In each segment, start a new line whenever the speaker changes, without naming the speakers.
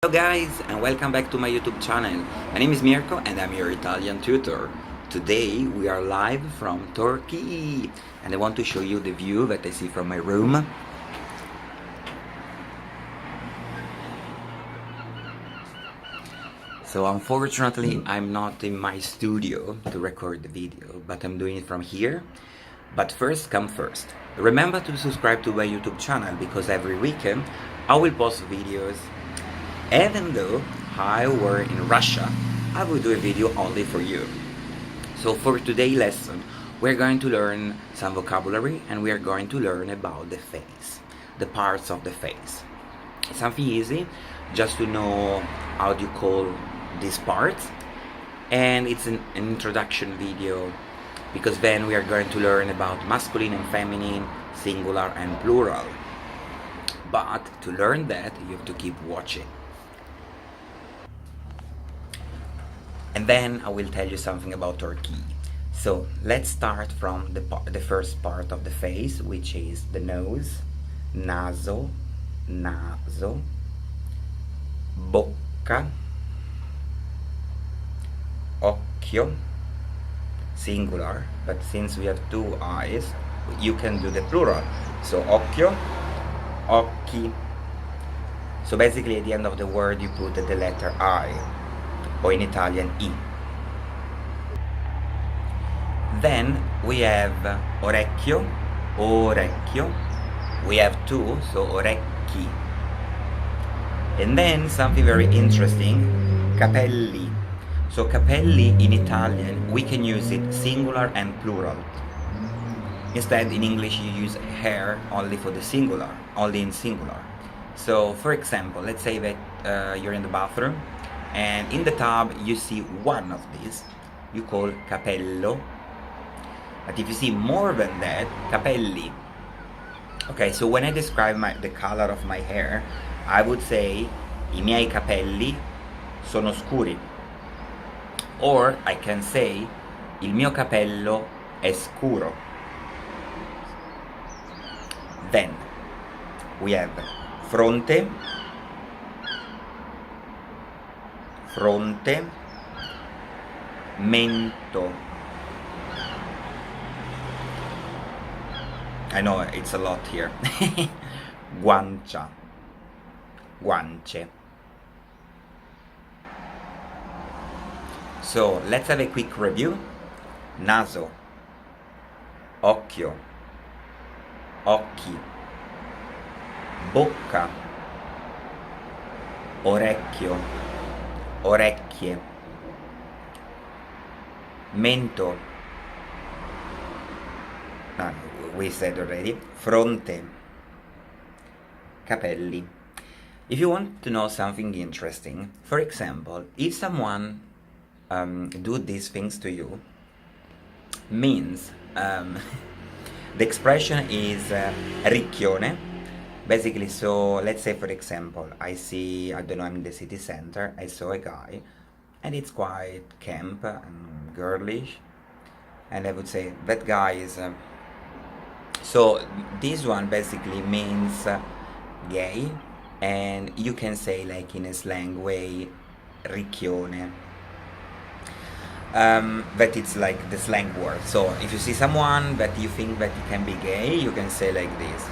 Hello guys, and welcome back to my YouTube channel. My name is Mirko and I'm your Italian tutor. Today we are live from Torquay and I want to show you the view that I see from my room. So unfortunately I'm not in my studio to record the video, but I'm doing it from here. But first come first. Remember to subscribe to my YouTube channel because every weekend I will post videos. Even though I were in Russia, I will do a video only for you. So for today's lesson, we're going to learn some vocabulary and we are going to learn about the face, the parts of the face. It's something easy, just to know how do you call these parts. And it's an introduction video because then we are going to learn about masculine and feminine, singular and plural. But to learn that, you have to keep watching. And then I will tell you something about Torquay. So let's start from the first part of the face, which is the nose, naso, bocca, occhio, singular, but since we have two eyes, you can do the plural. So occhio, occhi. So basically at the end of the word you put the letter I, or in Italian I. Then we have orecchio, orecchio. We have two, so orecchi. And then something very interesting, capelli. So capelli in Italian, we can use it singular and plural. Instead, in English, you use hair only for the singular, only in singular. So, for example, let's say that you're in the bathroom, and in the tub you see one of these, you call capello. But if you see more than that, capelli. Okay, so when I describe the color of my hair, I would say I miei capelli sono scuri. Or I can say il mio capello è scuro. Then we have fronte, mento. I know it's a lot here. Guancia, guance. So let's have a quick review. Naso, occhio, occhi, bocca, orecchio, orecchie, mento, we said already, fronte, capelli. If you want to know something interesting, for example, if someone do these things to you, means the expression is ricchione. Basically, so let's say for example, I don't know, I'm in the city center, I saw a guy, and it's quite camp and girlish, and I would say, that guy is... So this one basically means gay, and you can say like in a slang way, ricchione. That it's like the slang word. So if you see someone that you think that he can be gay, you can say like this.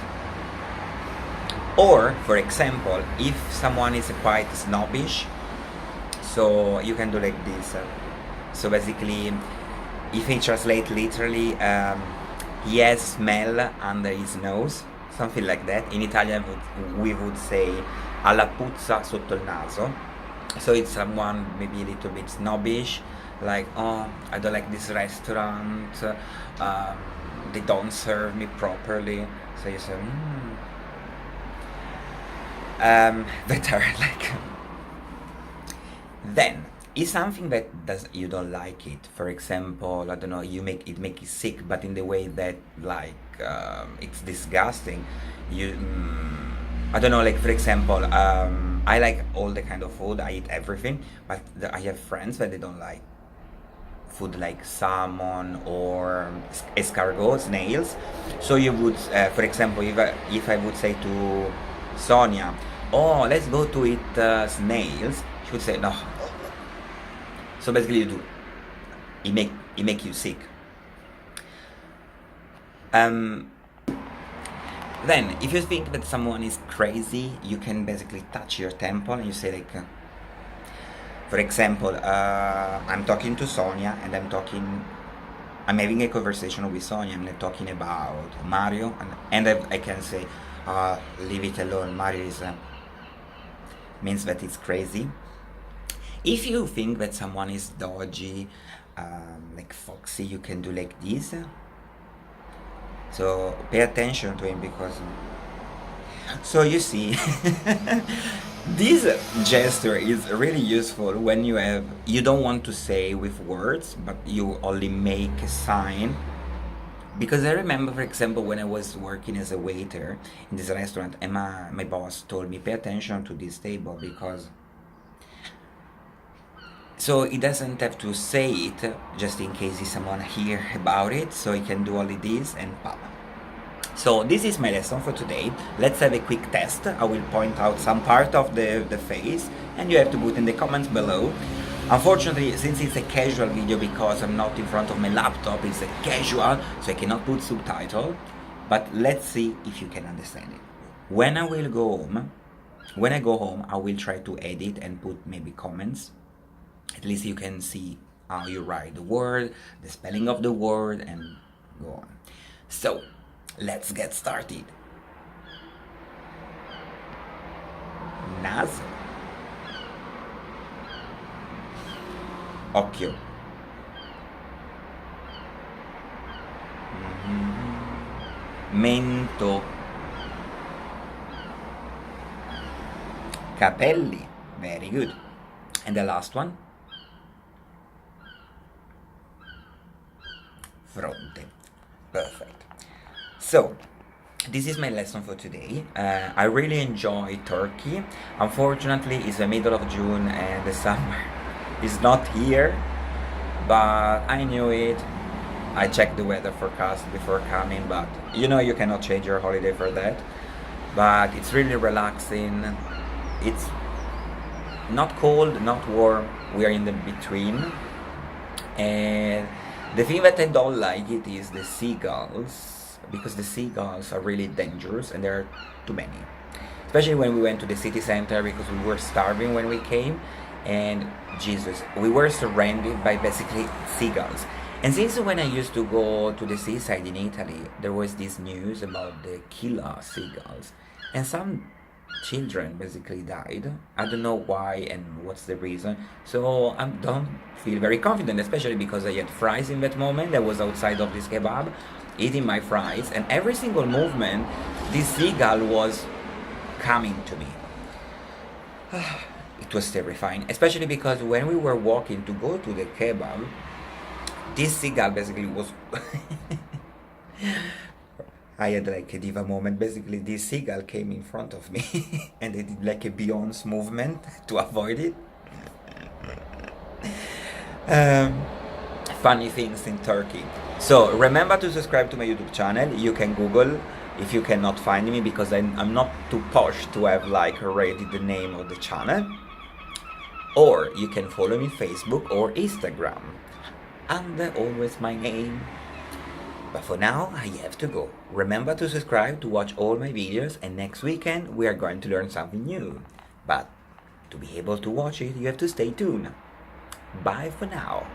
Or, for example, if someone is quite snobbish, so you can do like this. So basically, if I translate literally, he has smell under his nose, something like that. In Italian, we would say ha la puzza sotto il naso. So it's someone maybe a little bit snobbish, like, oh, I don't like this restaurant, they don't serve me properly. So you say, better, like. Then is something that you don't like it. For example, I don't know, you make you sick, but in the way that like it's disgusting. I don't know, like for example, I like all the kind of food. I eat everything, but I have friends that they don't like food like salmon or escargot, snails. So you would, for example, if I would say to Sonia, oh, let's go to eat snails, she would say no. So basically, you do. It make you sick. Then, if you think that someone is crazy, you can basically touch your temple and you say like, for example, I'm talking to Sonia and I'm having a conversation with Sonia and I'm talking about Mario and I can say, leave it alone, Mario is, means that it's crazy. If you think that someone is dodgy, like foxy, you can do like this. So pay attention to him because, so you see, this gesture is really useful when you don't want to say with words, but you only make a sign. Because I remember, for example, when I was working as a waiter in this restaurant, and my boss told me, pay attention to this table because, so he doesn't have to say it, just in case someone hear about it, so he can do only this and pop. So this is my lesson for today. Let's have a quick test. I will point out some part of the face, and you have to put in the comments below. Unfortunately, since it's a casual video, because I'm not in front of my laptop, it's a casual, so I cannot put subtitle, but let's see if you can understand it. When I go home, I will try to edit and put maybe comments. At least you can see how you write the word, the spelling of the word, and go on. So, let's get started. Naso. Occhio. Mento. Capelli. Very good. And the last one? Fronte. Perfect. So, this is my lesson for today. I really enjoy Turkey. Unfortunately, it's the middle of June and the summer is not here, but I knew it. I checked the weather forecast before coming, but you know you cannot change your holiday for that. But it's really relaxing. It's not cold, not warm. We are in the between. And the thing that I don't like it is the seagulls, because the seagulls are really dangerous and there are too many. Especially when we went to the city center, because we were starving when we came, and Jesus, we were surrounded by basically seagulls. And since when I used to go to the seaside in Italy, there was this news about the killer seagulls, and some children basically died. I don't know why and what's the reason, so I don't feel very confident, especially because I had fries in that moment. I was outside of this kebab eating my fries, and every single movement this seagull was coming to me. It was terrifying, especially because when we were walking to go to the kebab, this seagull basically was I had like a diva moment. Basically, this seagull came in front of me and I did like a Beyonce movement to avoid it. Funny things in Turkey. So remember to subscribe to my YouTube channel. You can Google if you cannot find me, because I'm not too posh to have like already the name of the channel. Or you can follow me Facebook or Instagram under always my name. But for now, I have to go. Remember to subscribe to watch all my videos, and next weekend we are going to learn something new. But to be able to watch it, you have to stay tuned. Bye for now.